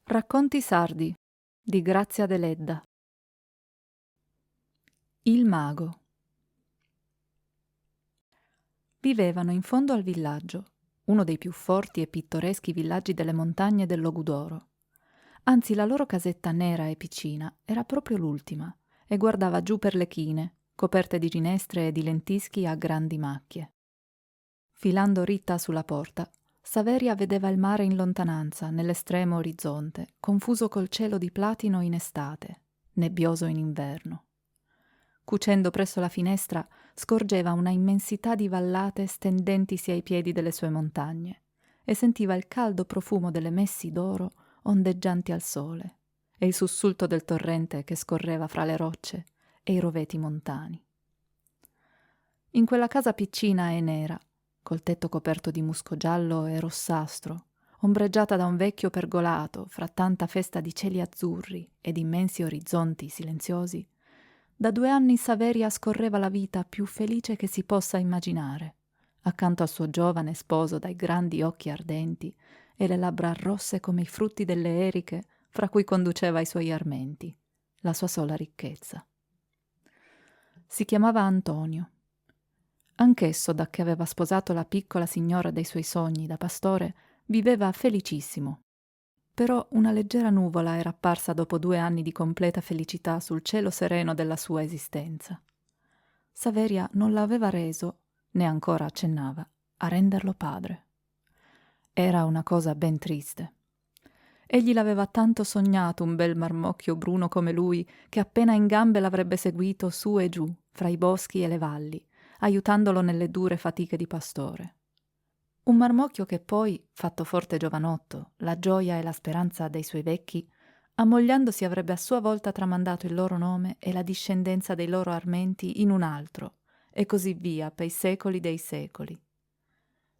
Racconti sardi di Grazia Deledda. Il mago. Vivevano in fondo al villaggio, uno dei più forti e pittoreschi villaggi delle montagne del Logudoro. Anzi, la loro casetta nera e piccina era proprio l'ultima e guardava giù per le chine, coperte di ginestre e di lentischi a grandi macchie. Filando ritta sulla porta, Saveria vedeva il mare in lontananza, nell'estremo orizzonte, confuso col cielo di platino in estate, nebbioso in inverno. Cucendo presso la finestra, scorgeva una immensità di vallate stendentisi ai piedi delle sue montagne e sentiva il caldo profumo delle messi d'oro ondeggianti al sole e il sussulto del torrente che scorreva fra le rocce e i roveti montani. In quella casa piccina e nera, col tetto coperto di musco giallo e rossastro, ombreggiata da un vecchio pergolato fra tanta festa di cieli azzurri ed immensi orizzonti silenziosi, da 2 anni Saveria scorreva la vita più felice che si possa immaginare, accanto al suo giovane sposo dai grandi occhi ardenti e le labbra rosse come i frutti delle eriche fra cui conduceva i suoi armenti, la sua sola ricchezza. Si chiamava Antonio. Anch'esso, da che aveva sposato la piccola signora dei suoi sogni da pastore, viveva felicissimo. Però una leggera nuvola era apparsa dopo 2 anni di completa felicità sul cielo sereno della sua esistenza. Saveria non l'aveva reso, né ancora accennava, a renderlo padre. Era una cosa ben triste. Egli l'aveva tanto sognato un bel marmocchio bruno come lui, che appena in gambe l'avrebbe seguito su e giù, fra i boschi e le valli, aiutandolo nelle dure fatiche di pastore. Un marmocchio che poi, fatto forte giovanotto, la gioia e la speranza dei suoi vecchi, ammogliandosi avrebbe a sua volta tramandato il loro nome e la discendenza dei loro armenti in un altro, e così via per i secoli dei secoli.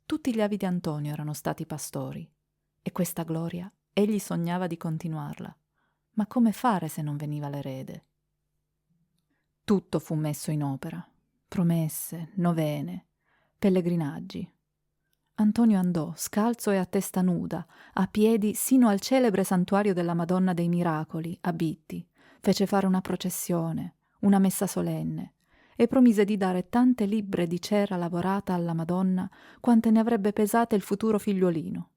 Tutti gli avi di Antonio erano stati pastori, e questa gloria egli sognava di continuarla. Ma come fare se non veniva l'erede? Tutto fu messo in opera. Promesse, novene, pellegrinaggi. Antonio andò, scalzo e a testa nuda, a piedi sino al celebre santuario della Madonna dei Miracoli, a Bitti, fece fare una processione, una messa solenne, e promise di dare tante libbre di cera lavorata alla Madonna quante ne avrebbe pesate il futuro figliuolino.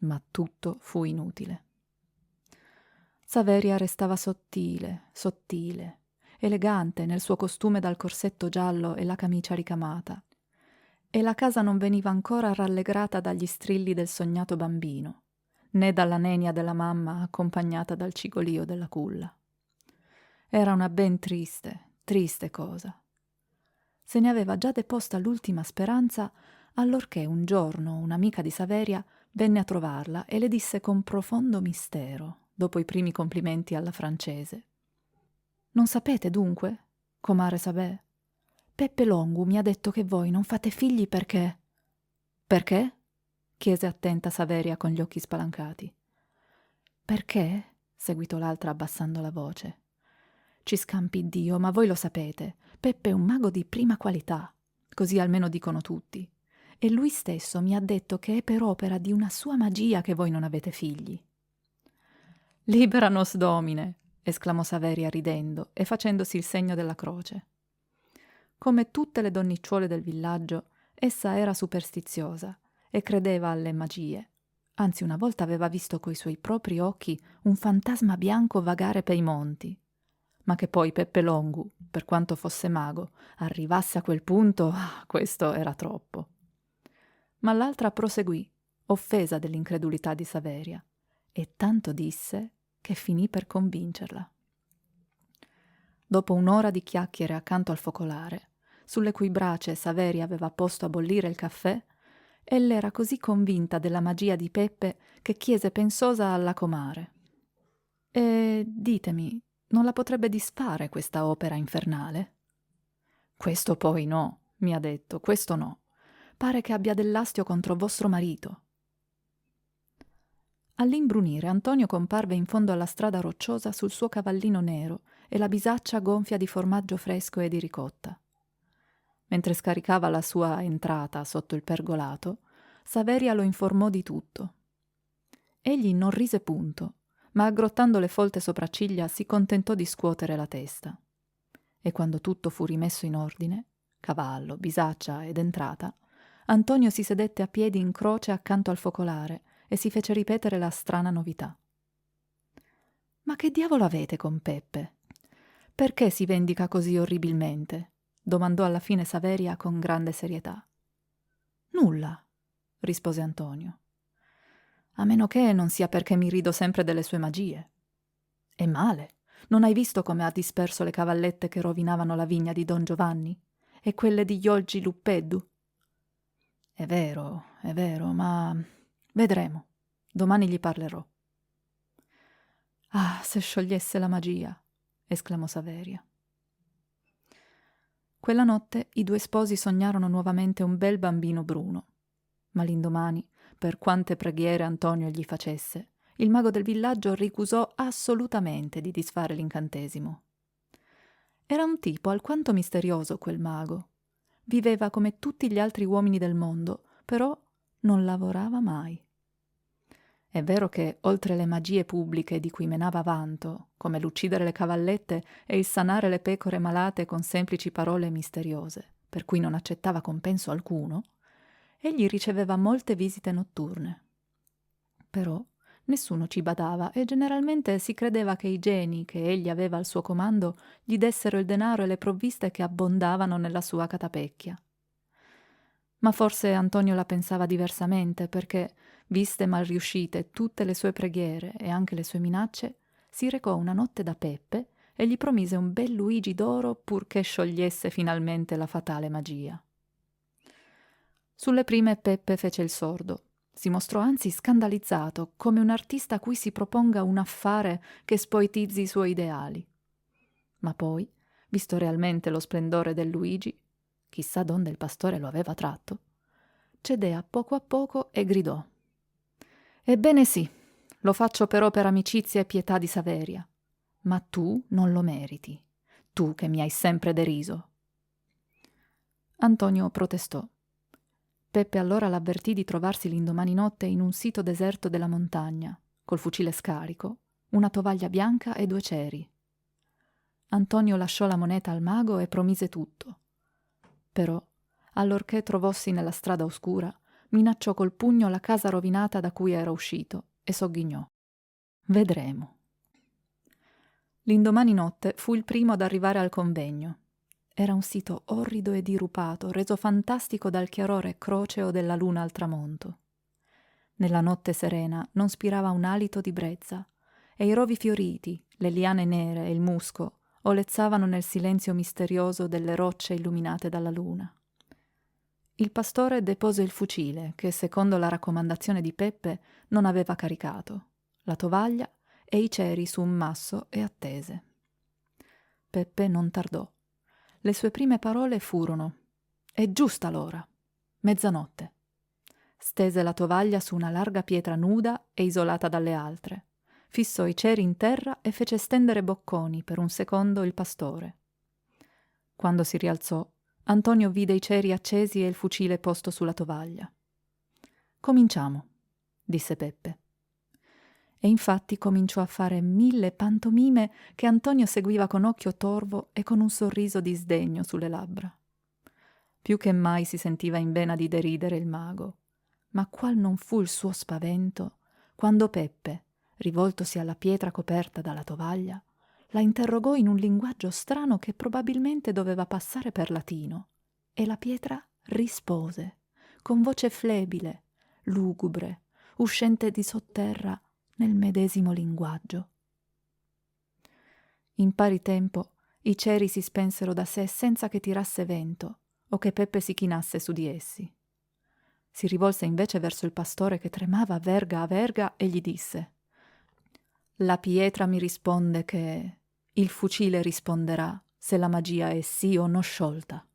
Ma tutto fu inutile. Saveria restava sottile, sottile, elegante nel suo costume dal corsetto giallo e la camicia ricamata, e la casa non veniva ancora rallegrata dagli strilli del sognato bambino, né dalla nenia della mamma accompagnata dal cigolio della culla. Era una ben triste, triste cosa. Se ne aveva già deposta l'ultima speranza allorché un giorno un'amica di Saveria venne a trovarla e le disse con profondo mistero, dopo i primi complimenti alla francese: «Non sapete dunque, comare Sabè? Peppe Longu mi ha detto che voi non fate figli perché...» «Perché?» chiese attenta Saveria con gli occhi spalancati. «Perché?» seguitò l'altra abbassando la voce. «Ci scampi Dio, ma voi lo sapete, Peppe è un mago di prima qualità, così almeno dicono tutti, e lui stesso mi ha detto che è per opera di una sua magia che voi non avete figli». «Libera nos Domine!» esclamò Saveria ridendo e facendosi il segno della croce. Come tutte le donnicciuole del villaggio, essa era superstiziosa e credeva alle magie. Anzi, una volta aveva visto coi suoi propri occhi un fantasma bianco vagare per i monti. Ma che poi Peppe Longu, per quanto fosse mago, arrivasse a quel punto, questo era troppo. Ma l'altra proseguì, offesa dell'incredulità di Saveria, e tanto disse che finì per convincerla. Dopo 1 ora di chiacchiere accanto al focolare, sulle cui brace Saveria aveva posto a bollire il caffè, ella era così convinta della magia di Peppe che chiese pensosa alla comare: «E ditemi, non la potrebbe disfare questa opera infernale?» «Questo poi no», mi ha detto, «questo no. Pare che abbia dell'astio contro vostro marito». All'imbrunire Antonio comparve in fondo alla strada rocciosa sul suo cavallino nero e la bisaccia gonfia di formaggio fresco e di ricotta. Mentre scaricava la sua entrata sotto il pergolato, Saveria lo informò di tutto. Egli non rise punto, ma aggrottando le folte sopracciglia si contentò di scuotere la testa. E quando tutto fu rimesso in ordine, cavallo, bisaccia ed entrata, Antonio si sedette a piedi in croce accanto al focolare e si fece ripetere la strana novità. «Ma che diavolo avete con Peppe? Perché si vendica così orribilmente?» domandò alla fine Saveria con grande serietà. «Nulla», rispose Antonio. «A meno che non sia perché mi rido sempre delle sue magie». «È male. Non hai visto come ha disperso le cavallette che rovinavano la vigna di Don Giovanni? E quelle di Iolgi Luppeddu?» È vero, ma vedremo. Domani gli parlerò». «Ah, se sciogliesse la magia!» esclamò Saveria. Quella notte i due sposi sognarono nuovamente un bel bambino bruno. Ma l'indomani, per quante preghiere Antonio gli facesse, il mago del villaggio ricusò assolutamente di disfare l'incantesimo. Era un tipo alquanto misterioso quel mago. Viveva come tutti gli altri uomini del mondo, però non lavorava mai. È vero che, oltre le magie pubbliche di cui menava vanto, come l'uccidere le cavallette e il sanare le pecore malate con semplici parole misteriose, per cui non accettava compenso alcuno, egli riceveva molte visite notturne. Però nessuno ci badava e generalmente si credeva che i geni che egli aveva al suo comando gli dessero il denaro e le provviste che abbondavano nella sua catapecchia. Ma forse Antonio la pensava diversamente perché, viste mal riuscite tutte le sue preghiere e anche le sue minacce, si recò una notte da Peppe e gli promise un bel Luigi d'oro purché sciogliesse finalmente la fatale magia. Sulle prime Peppe fece il sordo. Si mostrò anzi scandalizzato, come un artista a cui si proponga un affare che spoetizzi i suoi ideali. Ma poi, visto realmente lo splendore del Luigi, chissà donde il pastore lo aveva tratto, cedé a poco e gridò: «Ebbene sì, lo faccio però per amicizia e pietà di Saveria, ma tu non lo meriti, tu che mi hai sempre deriso». Antonio protestò. Peppe allora l'avvertì di trovarsi l'indomani notte in un sito deserto della montagna, col fucile scarico, una tovaglia bianca e 2 ceri. Antonio lasciò la moneta al mago e promise tutto. Però, allorché trovossi nella strada oscura, minacciò col pugno la casa rovinata da cui era uscito e sogghignò: «Vedremo». L'indomani notte fu il primo ad arrivare al convegno. Era un sito orrido e dirupato, reso fantastico dal chiarore croceo della luna al tramonto. Nella notte serena non spirava un alito di brezza, e i rovi fioriti, le liane nere e il musco olezzavano nel silenzio misterioso delle rocce illuminate dalla luna. Il pastore depose il fucile, che secondo la raccomandazione di Peppe non aveva caricato, la tovaglia e i ceri su un masso e attese. Peppe non tardò. Le sue prime parole furono: «È giusta l'ora. Mezzanotte». Stese la tovaglia su una larga pietra nuda e isolata dalle altre. Fissò i ceri in terra e fece stendere bocconi per un secondo il pastore. Quando si rialzò, Antonio vide i ceri accesi e il fucile posto sulla tovaglia. «Cominciamo», disse Peppe. E infatti cominciò a fare 1000 pantomime che Antonio seguiva con occhio torvo e con un sorriso di sdegno sulle labbra. Più che mai si sentiva in vena di deridere il mago, ma qual non fu il suo spavento quando Peppe, rivoltosi alla pietra coperta dalla tovaglia, la interrogò in un linguaggio strano che probabilmente doveva passare per latino, e la pietra rispose, con voce flebile, lugubre, uscente di sotterra nel medesimo linguaggio. In pari tempo i ceri si spensero da sé senza che tirasse vento o che Peppe si chinasse su di essi. Si rivolse invece verso il pastore che tremava verga a verga e gli disse: «La pietra mi risponde che il fucile risponderà se la magia è sì o no sciolta».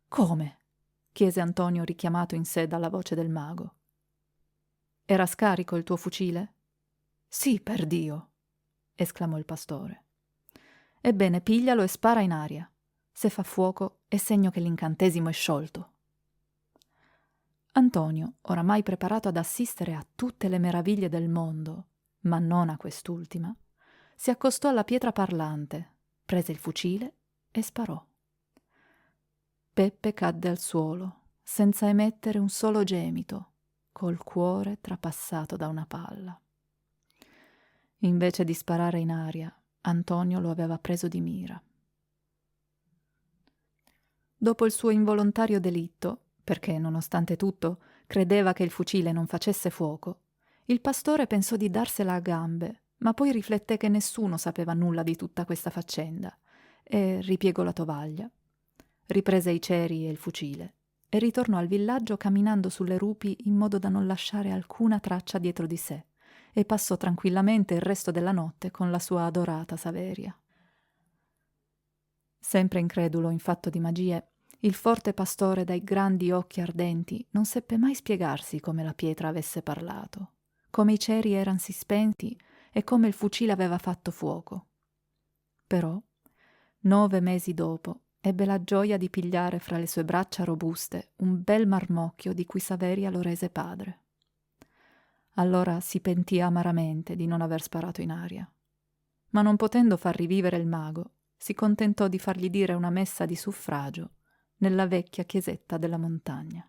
«Come?» chiese Antonio, richiamato in sé dalla voce del mago. «Era scarico il tuo fucile?» «Sì, per Dio!» esclamò il pastore. «Ebbene, piglialo e spara in aria. Se fa fuoco è segno che l'incantesimo è sciolto». Antonio, oramai preparato ad assistere a tutte le meraviglie del mondo, ma non a quest'ultima, si accostò alla pietra parlante, prese il fucile e sparò. Peppe cadde al suolo, senza emettere un solo gemito, col cuore trapassato da una palla. Invece di sparare in aria, Antonio lo aveva preso di mira. Dopo il suo involontario delitto, perché nonostante tutto credeva che il fucile non facesse fuoco, il pastore pensò di darsela a gambe, ma poi rifletté che nessuno sapeva nulla di tutta questa faccenda e ripiegò la tovaglia. Riprese i ceri e il fucile e ritornò al villaggio camminando sulle rupi in modo da non lasciare alcuna traccia dietro di sé, e passò tranquillamente il resto della notte con la sua adorata Saveria. Sempre incredulo in fatto di magie, il forte pastore dai grandi occhi ardenti non seppe mai spiegarsi come la pietra avesse parlato, come i ceri eransi spenti e come il fucile aveva fatto fuoco. Però, 9 mesi dopo, ebbe la gioia di pigliare fra le sue braccia robuste un bel marmocchio di cui Saveria lo rese padre. Allora si pentì amaramente di non aver sparato in aria. Ma non potendo far rivivere il mago, si contentò di fargli dire una messa di suffragio nella vecchia chiesetta della montagna.